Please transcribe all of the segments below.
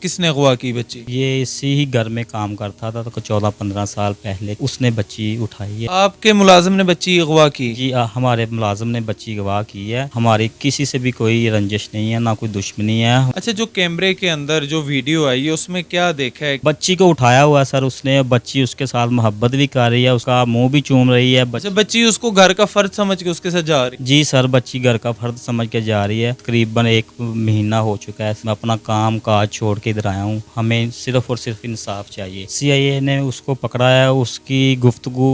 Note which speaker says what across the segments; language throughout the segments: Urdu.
Speaker 1: کس نے اغوا کی بچی؟
Speaker 2: یہ اسی ہی گھر میں کام کرتا تھا تو 14-15 سال پہلے اس نے بچی اٹھائی ہے۔
Speaker 1: آپ کے ملازم نے بچی اغوا کی؟
Speaker 2: جی ہمارے ملازم نے بچی اغوا کی ہے۔ ہماری کسی سے بھی کوئی رنجش نہیں ہے، نہ کوئی دشمنی ہے۔
Speaker 1: اچھا، جو کیمرے کے اندر جو ویڈیو آئی ہے اس میں کیا دیکھا ہے؟
Speaker 2: بچی کو اٹھایا ہوا ہے سر اس نے، بچی اس کے ساتھ محبت بھی کر رہی ہے، اس کا منہ بھی چوم رہی ہے۔
Speaker 1: اچھا، بچی اس کو گھر کا فرد سمجھ کے اس کے ساتھ جا رہی؟
Speaker 2: جی سر، بچی گھر کا فرد سمجھ کے جا رہی ہے۔ تقریباً 1 مہینہ ہو چکا ہے، میں اپنا کام کاج چھوڑ کے ادھر آیا ہوں۔ ہمیں صرف اور صرف انصاف چاہیے۔ CIA نے اس کو پکڑا ہے، اس کی گفتگو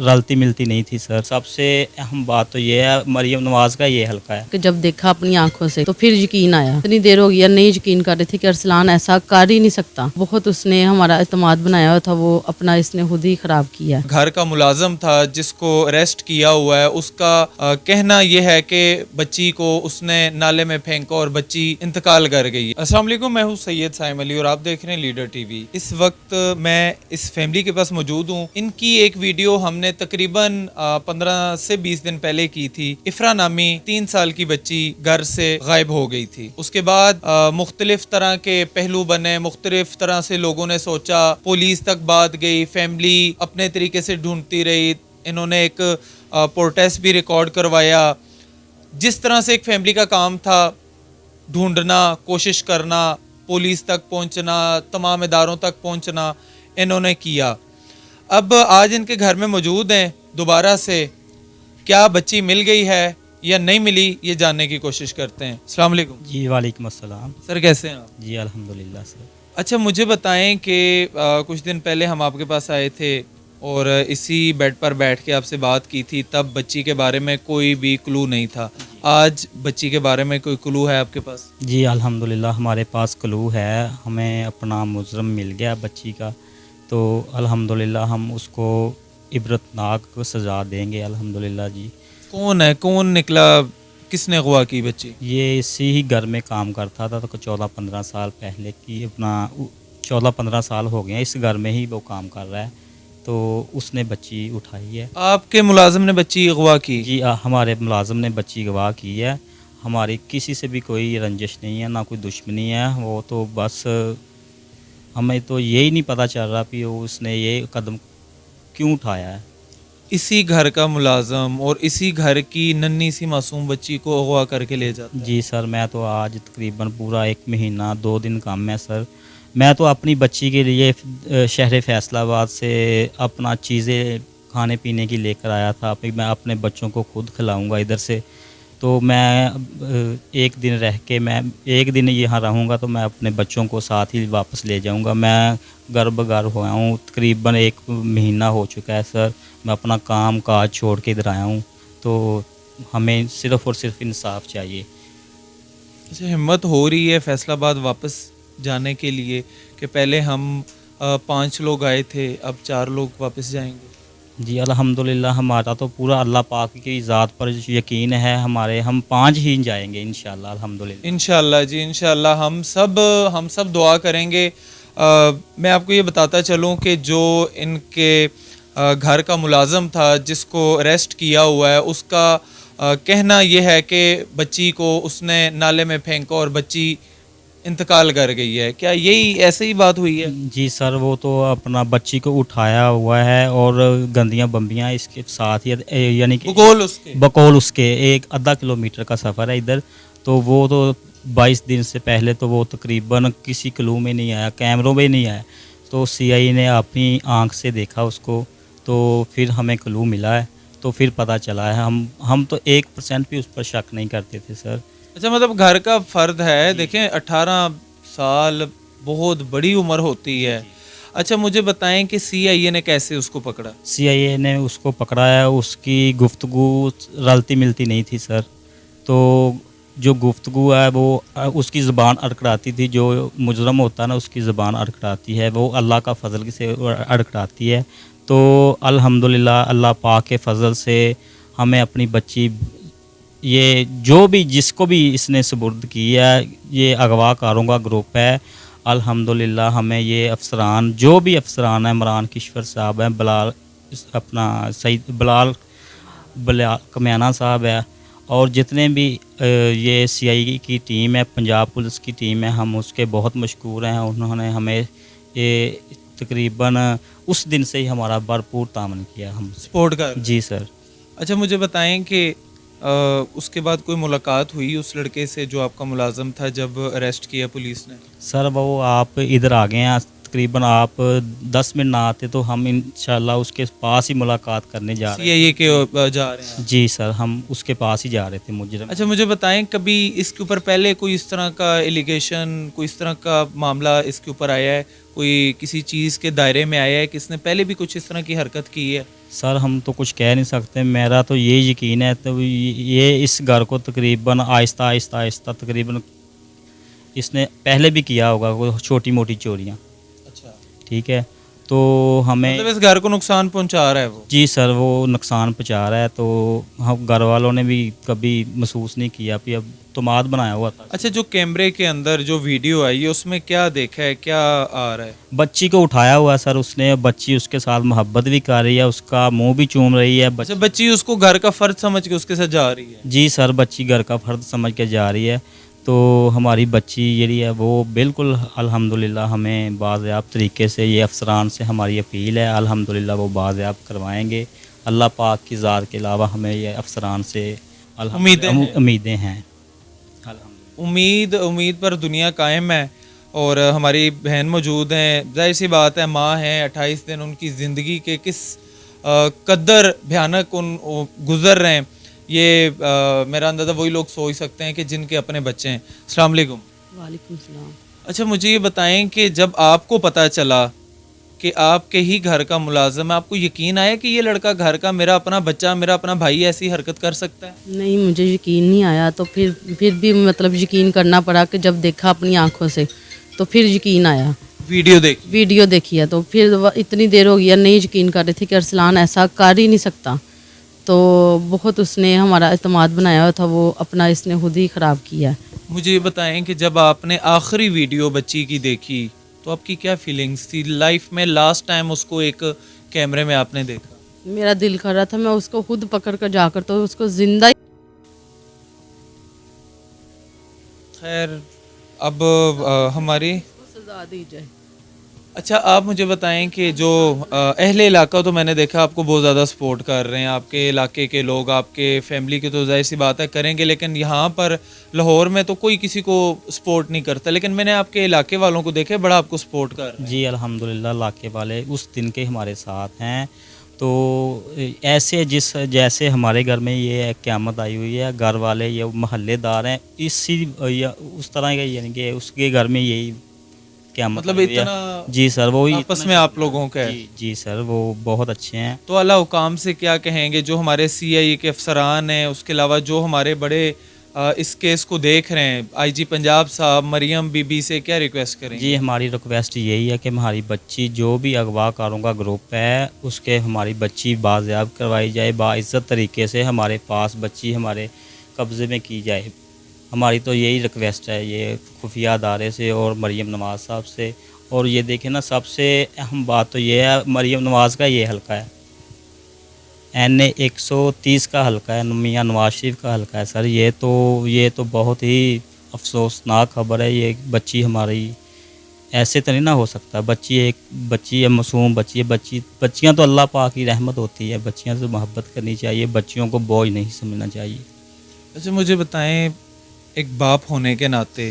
Speaker 2: رلتی ملتی نہیں تھی سر۔ سب سے اہم بات تو یہ ہے، مریم نواز کا یہ حلقہ ہے
Speaker 3: کہ جب دیکھا اپنی آنکھوں سے تو پھر یقین آیا۔ اتنی دیر ہو گئی نہیں یقین کر رہے تھے کہ ارسلان ایسا کر ہی نہیں سکتا۔ بہت اس نے ہمارا اعتماد بنایا ہوا تھا، وہ اپنا اس نے خود ہی خراب کیا۔
Speaker 1: گھر کا ملازم تھا جس کو اریسٹ کیا ہوا ہے، اس کا کہنا یہ ہے کہ بچی کو اس نے نالے میں پھینکا اور بچی انتقال کر گئی ہے۔ السلام علیکم، میں ہوں سید سائم علی اور آپ دیکھ رہے ہیں لیڈر ٹی وی۔ اس وقت میں اس فیملی کے پاس موجود ہوں۔ ان کی ایک ویڈیو ہم نے تقریباً 15 سے 20 دن پہلے کی تھی۔ افرا نامی 3 سال کی بچی گھر سے غائب ہو گئی تھی۔ اس کے بعد مختلف طرح کے پہلو بنے، مختلف طرح سے لوگوں نے سوچا، پولیس تک بات گئی، فیملی اپنے طریقے سے ڈھونڈتی رہی۔ انہوں نے ایک پروٹیسٹ بھی ریکارڈ کروایا۔ جس طرح سے ایک فیملی کا کام تھا، ڈھونڈنا، کوشش کرنا، پولیس تک پہنچنا، تمام اداروں تک پہنچنا، انہوں نے کیا۔ اب آج ان کے گھر میں موجود ہیں دوبارہ سے۔ کیا بچی مل گئی ہے یا نہیں ملی، یہ جاننے کی کوشش کرتے ہیں۔ السلام علیکم۔
Speaker 2: جی وعلیکم السلام۔
Speaker 1: سر کیسے ہیں آپ؟
Speaker 2: جی الحمدللہ سر۔
Speaker 1: اچھا، مجھے بتائیں کہ کچھ دن پہلے ہم آپ کے پاس آئے تھے اور اسی بیڈ پر بیٹھ کے آپ سے بات کی تھی، تب بچی کے بارے میں کوئی بھی کلو نہیں تھا۔ آج بچی کے بارے میں کوئی کلو ہے آپ کے پاس؟
Speaker 2: جی الحمدللہ ہمارے پاس کلو ہے، ہمیں اپنا مجرم مل گیا بچی کا، تو الحمدللہ ہم اس کو عبرتناک سزا دیں گے الحمدللہ۔ جی
Speaker 1: کون ہے، کون نکلا، کس نے اغوا کی بچی؟
Speaker 2: یہ اسی ہی گھر میں کام کرتا تھا تو 14-15 سال پہلے کی، اپنا 14-15 سال ہو گئے ہیں اس گھر میں ہی وہ کام کر رہا ہے، تو اس نے بچی اٹھائی ہے۔
Speaker 1: آپ کے ملازم نے بچی اغوا کی؟
Speaker 2: جی ہمارے ملازم نے بچی اغوا کی ہے۔ ہماری کسی سے بھی کوئی رنجش نہیں ہے، نہ کوئی دشمنی ہے۔ وہ تو بس ہمیں تو یہی نہیں پتہ چل رہا کہ اس نے یہ قدم کیوں اٹھایا ہے۔
Speaker 1: اسی گھر کا ملازم اور اسی گھر کی ننھی سی معصوم بچی کو اغوا کر کے لے جاتا ہے؟
Speaker 2: جی سر، میں تو آج تقریباً پورا 1 مہینہ 2 دن کم ہے سر۔ میں تو اپنی بچی کے لیے شہر فیصل آباد سے اپنا چیزیں کھانے پینے کی لے کر آیا تھا، پھر میں اپنے بچوں کو خود کھلاؤں گا ادھر سے، تو میں 1 دن رہ کے، میں 1 دن یہاں رہوں گا تو میں اپنے بچوں کو ساتھ ہی واپس لے جاؤں گا۔ میں گھر بگھر ہوا ہوں، تقریباً 1 مہینہ ہو چکا ہے سر۔ میں اپنا کام کاج چھوڑ کے ادھر آیا ہوں، تو ہمیں صرف اور صرف انصاف چاہیے۔
Speaker 1: اچھا، ہمت ہو رہی ہے فیصل آباد واپس جانے کے لیے کہ پہلے ہم 5 لوگ آئے تھے، اب 4 لوگ واپس جائیں گے؟
Speaker 2: جی الحمدللہ ہمارا تو پورا اللہ پاک کی ذات پر یقین ہے، ہم 5 ہی جائیں گے انشاءاللہ الحمدللہ۔
Speaker 1: انشاءاللہ جی، انشاءاللہ ہم سب دعا کریں گے۔ میں آپ کو یہ بتاتا چلوں کہ جو ان کے گھر کا ملازم تھا جس کو اریسٹ کیا ہوا ہے، اس کا کہنا یہ ہے کہ بچی کو اس نے نالے میں پھینکا اور بچی انتقال کر گئی ہے۔ کیا یہی ایسے ہی بات ہوئی ہے؟
Speaker 2: جی سر، وہ تو اپنا بچی کو اٹھایا ہوا ہے اور گندیاں بمبیاں اس کے ساتھ ہی، یعنی کہ بقول اس کے 1-آدھا کلومیٹر کا سفر ہے ادھر، تو وہ تو 22 دن سے پہلے تو وہ تقریباً کسی کلو میں نہیں آیا، کیمروں میں نہیں آیا، تو CIA نے اپنی آنکھ سے دیکھا اس کو، تو پھر ہمیں کلو ملا ہے، تو پھر پتہ چلا ہے۔ ہم تو 1% بھی اس پر شک نہیں کرتے تھے سر۔
Speaker 1: اچھا، مطلب گھر کا فرد ہے، دیکھیں 18 سال بہت بڑی عمر ہوتی ہے۔ اچھا، مجھے بتائیں کہ CIA نے کیسے اس کو پکڑا؟
Speaker 2: CIA نے اس کو پکڑا ہے، اس کی گفتگو رلتی ملتی نہیں تھی سر، تو جو گفتگو ہے وہ اس کی زبان اڑکڑاتی تھی، جو مجرم ہوتا ہے نا اس کی زبان اڑکڑاتی ہے، وہ اللہ کا فضل سے اڑکڑاتی ہے، تو الحمدللہ اللہ پاک کے فضل سے ہمیں اپنی بچی، یہ جو بھی جس کو بھی اس نے سپرد کی ہے، یہ اغوا کاروں کا گروپ ہے، الحمدللہ ہمیں یہ افسران، جو بھی افسران ہیں، عمران کشور صاحب ہیں، بلال اپنا سعید بلال کمیانہ صاحب ہے، اور جتنے بھی یہ CI کی ٹیم ہے، پنجاب پولیس کی ٹیم ہے، ہم اس کے بہت مشکور ہیں. انہوں نے ہمیں یہ تقریباً اس دن سے ہی ہمارا بھرپور تعاون کیا ہم سے.
Speaker 1: سپورٹ کر.
Speaker 2: جی سر.
Speaker 1: اچھا مجھے بتائیں کہ اس کے بعد کوئی ملاقات ہوئی اس لڑکے سے جو آپ کا ملازم تھا جب اریسٹ کیا پولیس نے؟
Speaker 2: سر وہ آپ ادھر آ گئے ہیں، تقریباً آپ 10 منٹ نہ آتے تو ہم انشاءاللہ اس کے پاس ہی ملاقات کرنے جا رہے ہیں.
Speaker 1: CIA کے جا رہے ہیں؟
Speaker 2: جی سر، ہم اس کے پاس ہی جا رہے تھے مجرم.
Speaker 1: اچھا مجھے بتائیں کبھی اس کے اوپر پہلے کوئی اس طرح کا ایلیگیشن، کوئی اس طرح کا معاملہ اس کے اوپر آیا ہے، کوئی کسی چیز کے دائرے میں آیا ہے کہ اس نے پہلے بھی کچھ اس طرح کی حرکت کی ہے؟
Speaker 2: سر ہم تو کچھ کہہ نہیں سکتے، میرا تو یہ یقین ہے تو یہ اس گھر کو تقریباً آہستہ آہستہ آہستہ تقریباً اس نے پہلے بھی کیا ہوگا کوئی چھوٹی موٹی چوریاں.
Speaker 1: اچھا
Speaker 2: ٹھیک ہے، تو ہمیں
Speaker 1: مطلب اس گھر کو نقصان پہنچا رہا ہے وہ؟
Speaker 2: جی سر وہ نقصان پہنچا رہا ہے، تو ہم گھر والوں نے بھی کبھی محسوس نہیں کیا، پھر اب تماد بنایا ہوا تھا.
Speaker 1: اچھا جو کیمرے کے اندر جو ویڈیو آئی ہے اس میں کیا دیکھا ہے، کیا آ رہا ہے؟
Speaker 2: بچی کو اٹھایا ہوا ہے سر اس نے، بچی اس کے ساتھ محبت بھی کر رہی ہے، اس کا منہ بھی چوم رہی ہے.
Speaker 1: اچھا بچی اس کو گھر کا فرد سمجھ کے اس کے ساتھ جا رہی ہے؟
Speaker 2: جی سر بچی گھر کا فرد سمجھ کے جا رہی ہے. تو ہماری بچی یہ ہے وہ بالکل الحمدللہ ہمیں بازیاب طریقے سے، یہ افسران سے ہماری اپیل ہے، الحمدللہ وہ بازیاب کروائیں گے. اللہ پاک کی ذات کے علاوہ ہمیں یہ افسران سے امیدیں ہیں.
Speaker 1: امید پر دنیا قائم ہے. اور ہماری بہن موجود ہیں، ظاہر سی بات ہے ماں ہیں، 28 دن ان کی زندگی کے کس قدر بھیانک ان گزر رہے ہیں، یہ میرا اندازہ وہی لوگ سوچ سکتے ہیں کہ جن کے اپنے بچے ہیں. السلام علیکم.
Speaker 3: وعلیکم السلام.
Speaker 1: اچھا مجھے یہ بتائیں کہ جب آپ کو پتہ چلا کہ آپ کے ہی گھر کا ملازم ہے، آپ کو یقین آیا کہ یہ لڑکا گھر کا میرا اپنا بچہ، میرا اپنا بھائی ایسی حرکت کر سکتا ہے؟
Speaker 3: نہیں مجھے یقین نہیں آیا، تو پھر بھی مطلب یقین کرنا پڑا کہ جب دیکھا اپنی آنکھوں سے تو پھر یقین آیا.
Speaker 1: ویڈیو
Speaker 3: دیکھی ہے تو پھر اتنی دیر ہو گیا نہیں یقین کر رہے تھے کہ ارسلان ایسا کر ہی نہیں سکتا. تو بہت اس نے ہمارا اعتماد بنایا ہوا تھا، وہ اپنا اس نے خود ہی خراب کیا ہے.
Speaker 1: مجھے یہ بتائیں کہ جب آپ نے آخری ویڈیو بچی کی دیکھی تو آپ کی کیا فیلنگز تھی؟ لائف میں لاسٹ ٹائم اس کو ایک کیمرے میں آپ نے دیکھا.
Speaker 3: میرا دل کر رہا تھا میں اس کو خود پکڑ کر جا کر تو اس کو زندہ.
Speaker 1: خیر اب ہماری
Speaker 3: سزا دی جائے.
Speaker 1: اچھا آپ مجھے بتائیں کہ جو اہل علاقہ تو میں نے دیکھا آپ کو بہت زیادہ سپورٹ کر رہے ہیں، آپ کے علاقے کے لوگ، آپ کے فیملی کے تو ظاہر سی بات ہے کریں گے، لیکن یہاں پر لاہور میں تو کوئی کسی کو سپورٹ نہیں کرتا، لیکن میں نے آپ کے علاقے والوں کو دیکھا بڑا آپ کو سپورٹ کر رہے ہیں.
Speaker 2: جی الحمدللہ علاقے والے اس دن کے ہمارے ساتھ ہیں. تو ایسے جیسے ہمارے گھر میں یہ قیامت آئی ہوئی ہے، گھر والے یہ محلے دار ہیں اس طرح کا، یعنی کہ اس کے گھر میں یہی قیامت
Speaker 1: مطلب
Speaker 2: آئی ہوئی ہے.
Speaker 1: اتنا
Speaker 2: جی سر وہی
Speaker 1: آپس میں آپ لوگوں کا ہے.
Speaker 2: جی سر وہ بہت اچھے ہیں.
Speaker 1: تو اعلیٰ حکام سے کیا کہیں گے جو ہمارے CIA کے افسران ہیں، اس کے علاوہ جو ہمارے بڑے اس کیس کو دیکھ رہے ہیں، IG پنجاب صاحب، مریم بی بی سے کیا ریکویسٹ کریں گے؟
Speaker 2: جی ہماری ریکویسٹ یہی ہے کہ ہماری بچی جو بھی اغوا کاروں کا گروپ ہے اس کے ہماری بچی بازیاب کروائی جائے، باعزت طریقے سے ہمارے پاس بچی ہمارے قبضے میں کی جائے. ہماری تو یہی ریکویسٹ ہے یہ خفیہ ادارے سے اور مریم نواز صاحب سے. اور یہ دیکھیں نا سب سے اہم بات تو یہ ہے مریم نواز کا یہ حلقہ ہے، NA 130 کا حلقہ ہے، میاں نواز شریف کا حلقہ ہے سر. یہ تو بہت ہی افسوسناک خبر ہے. یہ بچی ہماری ایسے تو نہیں نہ ہو سکتا. بچی ہے، معصوم بچی ہے. بچیاں تو اللہ پاک کی رحمت ہوتی ہے، بچیاں سے محبت کرنی چاہیے، بچیوں کو بوجھ نہیں سمجھنا چاہیے.
Speaker 1: اچھا مجھے بتائیں ایک باپ ہونے کے ناطے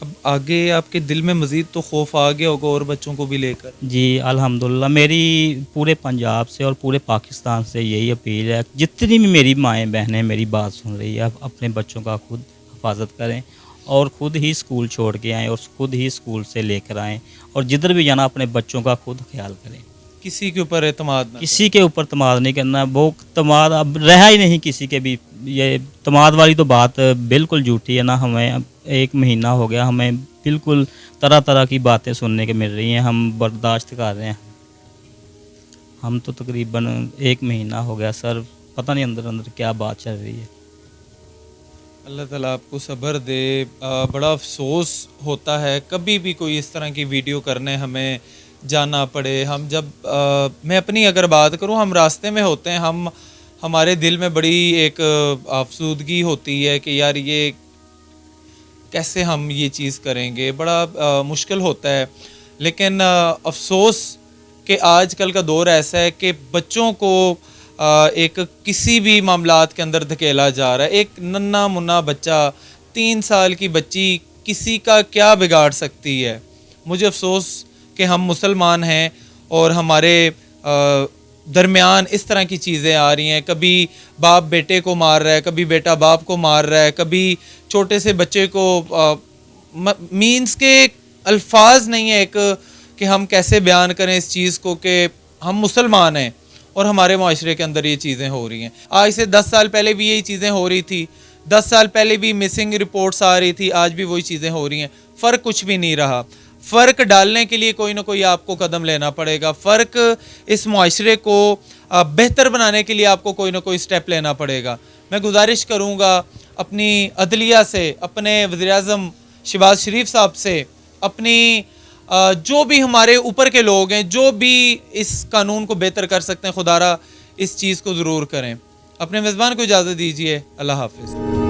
Speaker 1: اب آگے آپ کے دل میں مزید تو خوف آ گیا ہوگا اور بچوں کو بھی لے کر؟
Speaker 2: جی الحمدللہ میری پورے پنجاب سے اور پورے پاکستان سے یہی اپیل ہے، جتنی بھی میری مائیں بہنیں میری بات سن رہی ہے اپنے بچوں کا خود حفاظت کریں اور خود ہی اسکول چھوڑ کے آئیں اور خود ہی اسکول سے لے کر آئیں، اور جدھر بھی جانا اپنے بچوں کا خود خیال کریں.
Speaker 1: کسی کے اوپر اعتماد نہ
Speaker 2: کسی کے اوپر اعتماد نہیں کرنا. وہ اعتماد اب رہا ہی نہیں کسی کے بھی. یہ اعتماد والی تو بات بالکل جھوٹی ہے نا. ہمیں 1 مہینہ ہو گیا، ہمیں بالکل طرح طرح کی باتیں سننے کے مل رہی ہیں، ہم برداشت کر رہے ہیں. ہم تو تقریباً 1 مہینہ ہو گیا سر، پتہ نہیں اندر اندر کیا بات چل رہی ہے.
Speaker 1: اللہ تعالیٰ آپ کو صبر دے. بڑا افسوس ہوتا ہے کبھی بھی کوئی اس طرح کی ویڈیو کرنے ہمیں جانا پڑے. ہم جب میں اپنی اگر بات کروں، ہم راستے میں ہوتے ہیں، ہمارے دل میں بڑی ایک افسردگی ہوتی ہے کہ یار یہ کیسے ہم یہ چیز کریں گے، بڑا مشکل ہوتا ہے. لیکن افسوس کہ آج کل کا دور ایسا ہے کہ بچوں کو ایک کسی بھی معاملات کے اندر دھکیلا جا رہا ہے. ایک ننھا منا بچہ، 3 سال کی بچی کسی کا کیا بگاڑ سکتی ہے. مجھے افسوس کہ ہم مسلمان ہیں اور ہمارے درمیان اس طرح کی چیزیں آ رہی ہیں. کبھی باپ بیٹے کو مار رہا ہے، کبھی بیٹا باپ کو مار رہا ہے، کبھی چھوٹے سے بچے کو مینس کے الفاظ نہیں ہے ایک کہ ہم کیسے بیان کریں اس چیز کو کہ ہم مسلمان ہیں اور ہمارے معاشرے کے اندر یہ چیزیں ہو رہی ہیں. آج سے 10 سال پہلے بھی یہی چیزیں ہو رہی تھی، 10 سال پہلے بھی مسنگ رپورٹس آ رہی تھی، آج بھی وہی چیزیں ہو رہی ہیں. فرق کچھ بھی نہیں رہا. فرق ڈالنے کے لیے کوئی نہ کوئی آپ کو قدم لینا پڑے گا. فرق اس معاشرے کو بہتر بنانے کے لیے آپ کو کوئی نہ کوئی سٹیپ لینا پڑے گا. میں گزارش کروں گا اپنی عدلیہ سے، اپنے وزیر اعظم شہباز شریف صاحب سے، اپنی جو بھی ہمارے اوپر کے لوگ ہیں جو بھی اس قانون کو بہتر کر سکتے ہیں، خدا را اس چیز کو ضرور کریں. اپنے میزبان کو اجازت دیجیے. اللہ حافظ.